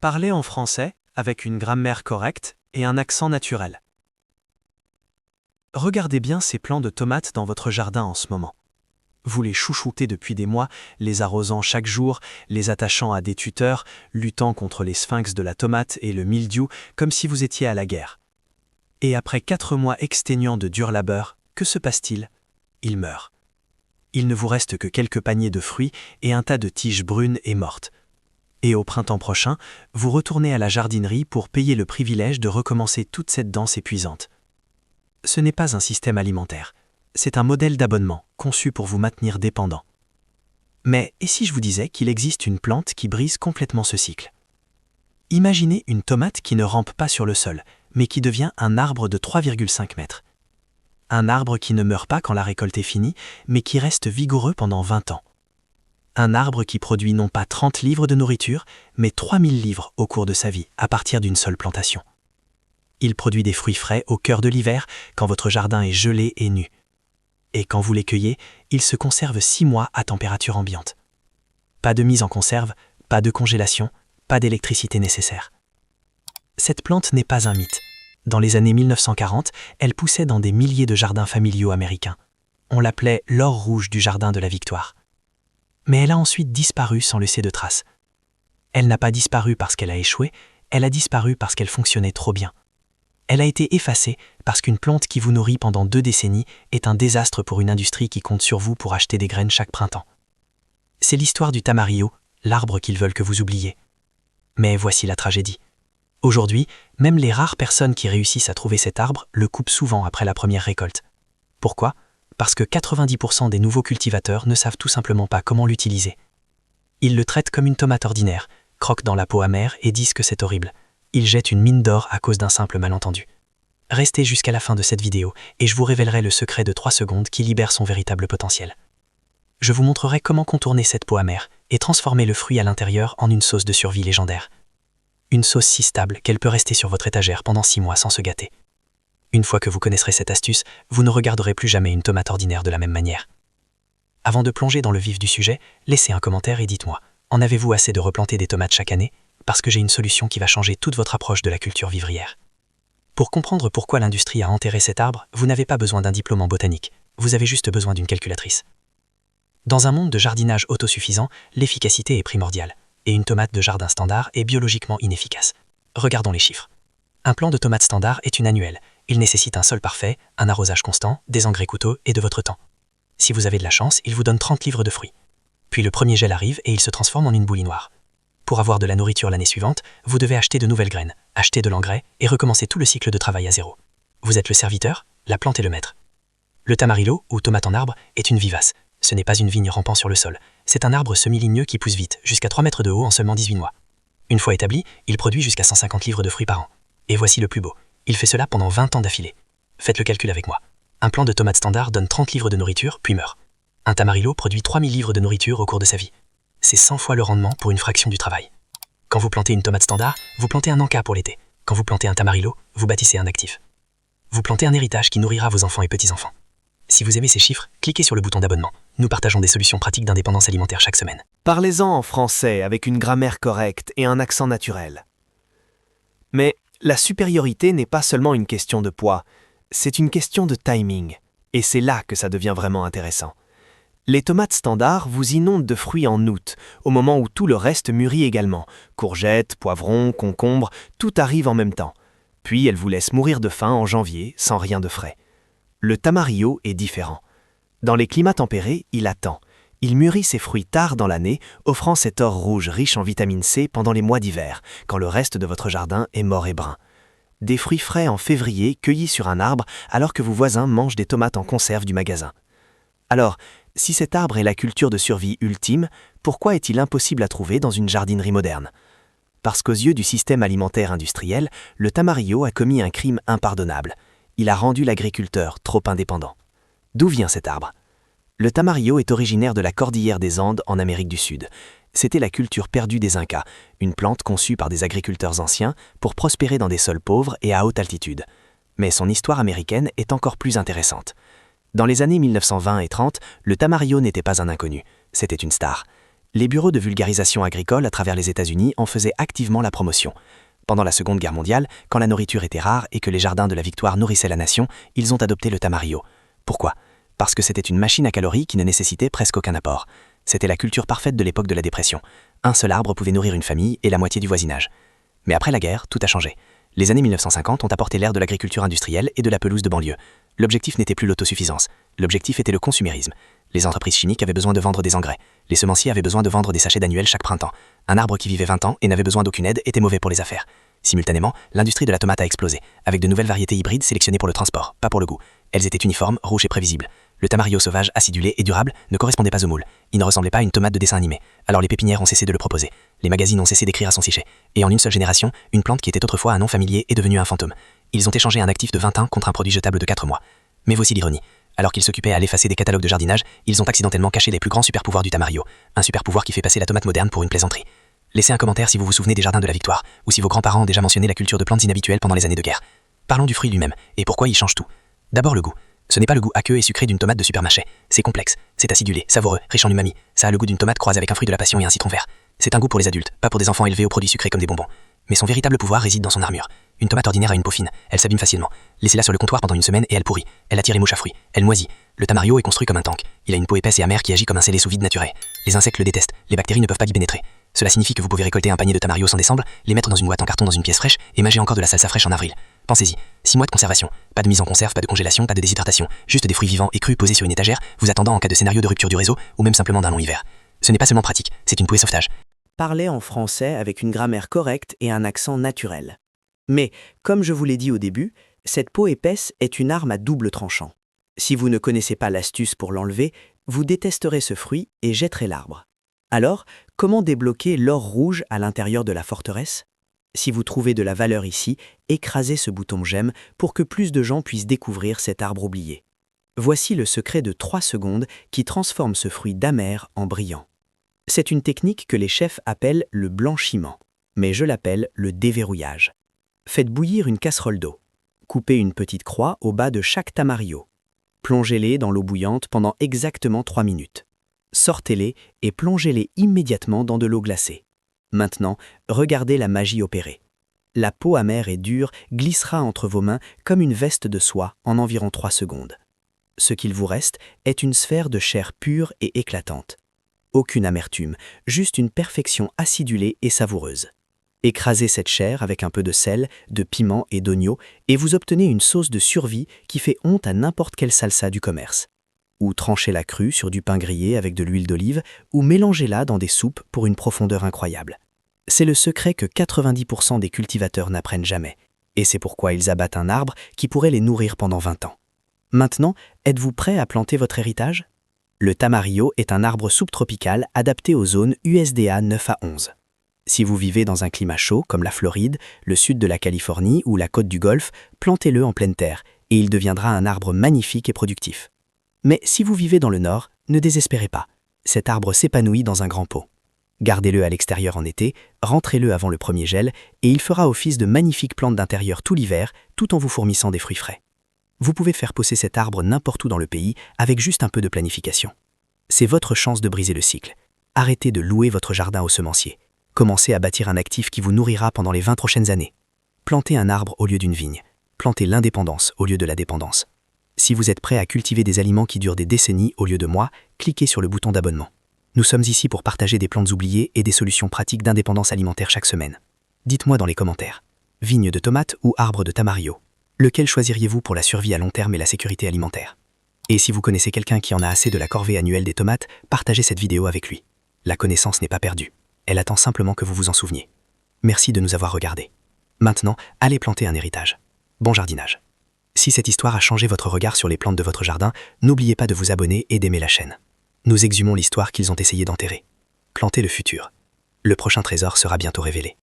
Parlez en français avec une grammaire correcte et un accent naturel. Regardez bien ces plants de tomates dans votre jardin en ce moment. Vous les chouchoutez depuis des mois, les arrosant chaque jour, les attachant à des tuteurs, luttant contre les sphinx de la tomate et le mildiou comme si vous étiez à la guerre. Et après 4 mois exténuants de dur labeur, que se passe-t-il? Ils meurent. Il ne vous reste que quelques paniers de fruits et un tas de tiges brunes et mortes. Et au printemps prochain, vous retournez à la jardinerie pour payer le privilège de recommencer toute cette danse épuisante. Ce n'est pas un système alimentaire, c'est un modèle d'abonnement conçu pour vous maintenir dépendant. Mais et si je vous disais qu'il existe une plante qui brise complètement ce cycle? Imaginez une tomate qui ne rampe pas sur le sol, mais qui devient un arbre de 3,5 mètres. Un arbre qui ne meurt pas quand la récolte est finie, mais qui reste vigoureux pendant 20 ans. Un arbre qui produit non pas 30 livres de nourriture, mais 3000 livres au cours de sa vie, à partir d'une seule plantation. Il produit des fruits frais au cœur de l'hiver, quand votre jardin est gelé et nu. Et quand vous les cueillez, il se conserve 6 mois à température ambiante. Pas de mise en conserve, pas de congélation, pas d'électricité nécessaire. Cette plante n'est pas un mythe. Dans les années 1940, elle poussait dans des milliers de jardins familiaux américains. On l'appelait l'or rouge du jardin de la Victoire. Mais elle a ensuite disparu sans laisser de traces. Elle n'a pas disparu parce qu'elle a échoué, elle a disparu parce qu'elle fonctionnait trop bien. Elle a été effacée parce qu'une plante qui vous nourrit pendant 2 décennies est un désastre pour une industrie qui compte sur vous pour acheter des graines chaque printemps. C'est l'histoire du tamarillo, l'arbre qu'ils veulent que vous oubliez. Mais voici la tragédie. Aujourd'hui, même les rares personnes qui réussissent à trouver cet arbre le coupent souvent après la première récolte. Pourquoi ? Parce que 90% des nouveaux cultivateurs ne savent tout simplement pas comment l'utiliser. Ils le traitent comme une tomate ordinaire, croquent dans la peau amère et disent que c'est horrible. Ils jettent une mine d'or à cause d'un simple malentendu. Restez jusqu'à la fin de cette vidéo et je vous révélerai le secret de 3 secondes qui libère son véritable potentiel. Je vous montrerai comment contourner cette peau amère et transformer le fruit à l'intérieur en une sauce de survie légendaire. Une sauce si stable qu'elle peut rester sur votre étagère pendant 6 mois sans se gâter. Une fois que vous connaîtrez cette astuce, vous ne regarderez plus jamais une tomate ordinaire de la même manière. Avant de plonger dans le vif du sujet, laissez un commentaire et dites-moi, en avez-vous assez de replanter des tomates chaque année? Parce que j'ai une solution qui va changer toute votre approche de la culture vivrière. Pour comprendre pourquoi l'industrie a enterré cet arbre, vous n'avez pas besoin d'un diplôme en botanique, vous avez juste besoin d'une calculatrice. Dans un monde de jardinage autosuffisant, l'efficacité est primordiale, et une tomate de jardin standard est biologiquement inefficace. Regardons les chiffres. Un plant de tomate standard est une annuelle. Il nécessite un sol parfait, un arrosage constant, des engrais coûteux et de votre temps. Si vous avez de la chance, il vous donne 30 livres de fruits. Puis le premier gel arrive et il se transforme en une bouillie-noire. Pour avoir de la nourriture l'année suivante, vous devez acheter de nouvelles graines, acheter de l'engrais et recommencer tout le cycle de travail à zéro. Vous êtes le serviteur, la plante est le maître. Le tamarillo, ou tomate en arbre, est une vivace. Ce n'est pas une vigne rampant sur le sol. C'est un arbre semi-ligneux qui pousse vite, jusqu'à 3 mètres de haut en seulement 18 mois. Une fois établi, il produit jusqu'à 150 livres de fruits par an. Et voici le plus beau. Il fait cela pendant 20 ans d'affilée. Faites le calcul avec moi. Un plant de tomate standard donne 30 livres de nourriture, puis meurt. Un tamarillo produit 3000 livres de nourriture au cours de sa vie. C'est 100 fois le rendement pour une fraction du travail. Quand vous plantez une tomate standard, vous plantez un encas pour l'été. Quand vous plantez un tamarillo, vous bâtissez un actif. Vous plantez un héritage qui nourrira vos enfants et petits-enfants. Si vous aimez ces chiffres, cliquez sur le bouton d'abonnement. Nous partageons des solutions pratiques d'indépendance alimentaire chaque semaine. Parlez-en en français avec une grammaire correcte et un accent naturel. Mais la supériorité n'est pas seulement une question de poids, c'est une question de timing. Et c'est là que ça devient vraiment intéressant. Les tomates standards vous inondent de fruits en août, au moment où tout le reste mûrit également. Courgettes, poivrons, concombres, tout arrive en même temps. Puis elles vous laissent mourir de faim en janvier, sans rien de frais. Le tamarillo est différent. Dans les climats tempérés, il attend. Il mûrit ses fruits tard dans l'année, offrant cet or rouge riche en vitamine C pendant les mois d'hiver, quand le reste de votre jardin est mort et brun. Des fruits frais en février cueillis sur un arbre alors que vos voisins mangent des tomates en conserve du magasin. Alors, si cet arbre est la culture de survie ultime, pourquoi est-il impossible à trouver dans une jardinerie moderne? Parce qu'aux yeux du système alimentaire industriel, le tamarillo a commis un crime impardonnable. Il a rendu l'agriculteur trop indépendant. D'où vient cet arbre? Le tamarillo est originaire de la cordillère des Andes en Amérique du Sud. C'était la culture perdue des Incas, une plante conçue par des agriculteurs anciens pour prospérer dans des sols pauvres et à haute altitude. Mais son histoire américaine est encore plus intéressante. Dans les années 1920 et 30, le tamarillo n'était pas un inconnu, c'était une star. Les bureaux de vulgarisation agricole à travers les États-Unis en faisaient activement la promotion. Pendant la Seconde Guerre mondiale, quand la nourriture était rare et que les jardins de la Victoire nourrissaient la nation, ils ont adopté le tamarillo. Pourquoi ? Parce que c'était une machine à calories qui ne nécessitait presque aucun apport. C'était la culture parfaite de l'époque de la dépression. Un seul arbre pouvait nourrir une famille et la moitié du voisinage. Mais après la guerre, tout a changé. Les années 1950 ont apporté l'ère de l'agriculture industrielle et de la pelouse de banlieue. L'objectif n'était plus l'autosuffisance. L'objectif était le consumérisme. Les entreprises chimiques avaient besoin de vendre des engrais. Les semenciers avaient besoin de vendre des sachets d'annuels chaque printemps. Un arbre qui vivait 20 ans et n'avait besoin d'aucune aide était mauvais pour les affaires. Simultanément, l'industrie de la tomate a explosé, avec de nouvelles variétés hybrides sélectionnées pour le transport, pas pour le goût. Elles étaient uniformes, rouges et prévisibles. Le tamarillo sauvage, acidulé et durable ne correspondait pas au moule. Il ne ressemblait pas à une tomate de dessin animé. Alors les pépinières ont cessé de le proposer. Les magazines ont cessé d'écrire à son sujet. Et en une seule génération, une plante qui était autrefois un nom familier est devenue un fantôme. Ils ont échangé un actif de 20 ans contre un produit jetable de 4 mois. Mais voici l'ironie. Alors qu'ils s'occupaient à l'effacer des catalogues de jardinage, ils ont accidentellement caché les plus grands super-pouvoirs du tamarillo. Un super-pouvoir qui fait passer la tomate moderne pour une plaisanterie. Laissez un commentaire si vous vous souvenez des jardins de la Victoire, ou si vos grands-parents ont déjà mentionné la culture de plantes inhabituelles pendant les années de guerre. Parlons du fruit lui-même, et pourquoi il change tout. D'abord le goût. Ce n'est pas le goût aqueux et sucré d'une tomate de supermarché. C'est complexe, c'est acidulé, savoureux, riche en umami. Ça a le goût d'une tomate croisée avec un fruit de la passion et un citron vert. C'est un goût pour les adultes, pas pour des enfants élevés aux produits sucrés comme des bonbons. Mais son véritable pouvoir réside dans son armure. Une tomate ordinaire a une peau fine, elle s'abîme facilement. Laissez-la sur le comptoir pendant une semaine et elle pourrit. Elle attire les mouches à fruits, elle moisit. Le tamarillo est construit comme un tank. Il a une peau épaisse et amère qui agit comme un scellé sous vide naturel. Les insectes le détestent, les bactéries ne peuvent pas y pénétrer. Cela signifie que vous pouvez récolter un panier de tamarillos en décembre, les mettre dans une boîte en carton dans une pièce fraîche et mâcher encore de la salsa fraîche en avril. Pensez-y, 6 mois de conservation, pas de mise en conserve, pas de congélation, pas de déshydratation, juste des fruits vivants et crus posés sur une étagère, vous attendant en cas de scénario de rupture du réseau ou même simplement d'un long hiver. Ce n'est pas seulement pratique, c'est une bouée sauvetage. Parlez en français avec une grammaire correcte et un accent naturel. Mais, comme je vous l'ai dit au début, cette peau épaisse est une arme à double tranchant. Si vous ne connaissez pas l'astuce pour l'enlever, vous détesterez ce fruit et jetterez l'arbre. Alors, comment débloquer l'or rouge à l'intérieur de la forteresse ? Si vous trouvez de la valeur ici, écrasez ce bouton j'aime pour que plus de gens puissent découvrir cet arbre oublié. Voici le secret de 3 secondes qui transforme ce fruit d'amer en brillant. C'est une technique que les chefs appellent le blanchiment, mais je l'appelle le déverrouillage. Faites bouillir une casserole d'eau. Coupez une petite croix au bas de chaque tamarillo. Plongez-les dans l'eau bouillante pendant exactement 3 minutes. Sortez-les et plongez-les immédiatement dans de l'eau glacée. Maintenant, regardez la magie opérer. La peau amère et dure glissera entre vos mains comme une veste de soie en environ 3 secondes. Ce qu'il vous reste est une sphère de chair pure et éclatante. Aucune amertume, juste une perfection acidulée et savoureuse. Écrasez cette chair avec un peu de sel, de piment et d'oignon et vous obtenez une sauce de survie qui fait honte à n'importe quelle salsa du commerce. Ou tranchez-la crue sur du pain grillé avec de l'huile d'olive ou mélangez-la dans des soupes pour une profondeur incroyable. C'est le secret que 90% des cultivateurs n'apprennent jamais, et c'est pourquoi ils abattent un arbre qui pourrait les nourrir pendant 20 ans. Maintenant, êtes-vous prêt à planter votre héritage ? Le tamarillo est un arbre subtropical adapté aux zones USDA 9 à 11. Si vous vivez dans un climat chaud comme la Floride, le sud de la Californie ou la côte du Golfe, plantez-le en pleine terre et il deviendra un arbre magnifique et productif. Mais si vous vivez dans le nord, ne désespérez pas. Cet arbre s'épanouit dans un grand pot. Gardez-le à l'extérieur en été, rentrez-le avant le premier gel et il fera office de magnifique plante d'intérieur tout l'hiver tout en vous fournissant des fruits frais. Vous pouvez faire pousser cet arbre n'importe où dans le pays avec juste un peu de planification. C'est votre chance de briser le cycle. Arrêtez de louer votre jardin au semencier. Commencez à bâtir un actif qui vous nourrira pendant les 20 prochaines années. Plantez un arbre au lieu d'une vigne. Plantez l'indépendance au lieu de la dépendance. Si vous êtes prêt à cultiver des aliments qui durent des décennies au lieu de mois, cliquez sur le bouton d'abonnement. Nous sommes ici pour partager des plantes oubliées et des solutions pratiques d'indépendance alimentaire chaque semaine. Dites-moi dans les commentaires. Vigne de tomates ou arbre de tamarillo? Lequel choisiriez-vous pour la survie à long terme et la sécurité alimentaire? Et si vous connaissez quelqu'un qui en a assez de la corvée annuelle des tomates, partagez cette vidéo avec lui. La connaissance n'est pas perdue. Elle attend simplement que vous vous en souveniez. Merci de nous avoir regardés. Maintenant, allez planter un héritage. Bon jardinage. Si cette histoire a changé votre regard sur les plantes de votre jardin, n'oubliez pas de vous abonner et d'aimer la chaîne. Nous exhumons l'histoire qu'ils ont essayé d'enterrer. Plantez le futur. Le prochain trésor sera bientôt révélé.